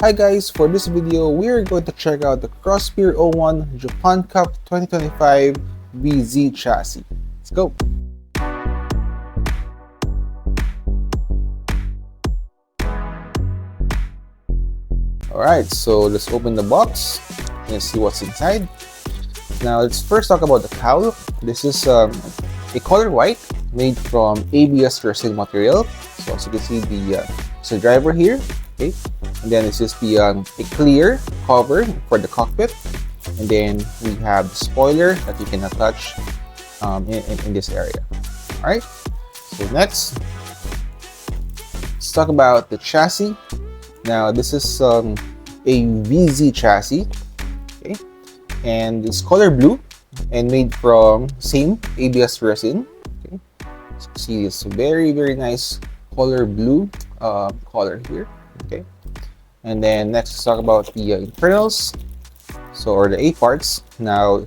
Hi guys, for this video, we are going to check out the Crosspear 01 Japan Cup 2025 BZ chassis. Let's go! Alright, so let's open the box and see what's inside. Now let's first talk about the cowl. This is a color white made from ABS resin material. So as you can see, the driver here. Okay, and then this is a clear cover for the cockpit, and then we have the spoiler that you cannot touch in this area. All right, so next, let's talk about the chassis. Now this is a VZ chassis, okay, and it's color blue and made from same ABS resin. Okay, so see, it's a very nice color blue color here. Okay, and then next let's talk about the internals, or the A parts. Now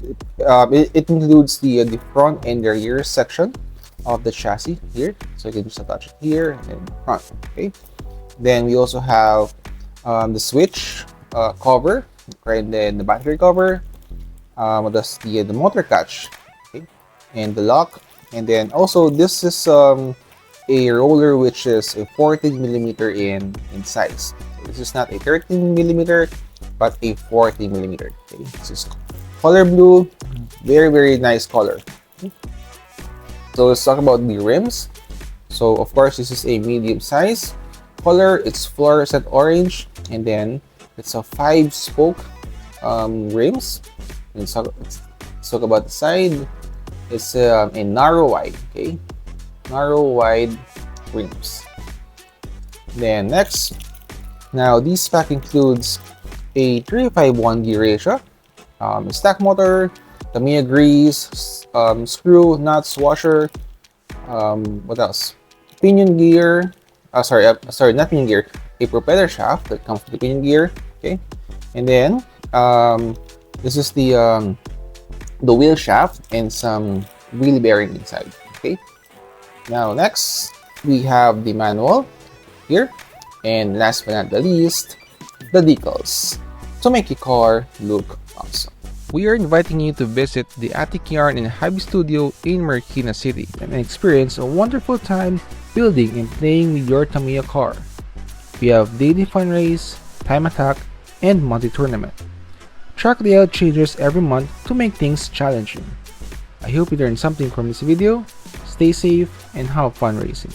it includes the front and the rear section of the chassis here, so you can just attach it here and front. Okay, then we also have the switch cover, right, and then the battery cover, that's the motor catch, okay, and the lock, and then also this is a roller which is a 14mm in size. So this is not a 13mm but a 14mm. Okay, this is color blue, very nice color. Okay. So let's talk about the rims. So of course this is a medium size color. It's fluorescent orange, and then it's a 5-spoke rims. Let's talk about the side. It's a narrow wide. Okay, narrow wide rims. Then next, now this pack includes a 351 gear ratio, stack motor, Tamiya grease, screw, nuts, washer, what else? Pinion gear, sorry, not pinion gear, a propeller shaft that comes with the pinion gear. Okay, and then this is the wheel shaft and some wheel bearing inside. Okay. Now next, we have the manual here, and last but not the least, the decals to make your car look awesome. We are inviting you to visit the Attic Yarn and Hobby Studio in Marikina City and experience a wonderful time building and playing with your Tamiya car. We have daily fun race, time attack, and multi-tournament. Track layout changes every month to make things challenging. I hope you learned something from this video. Stay safe and have fun racing.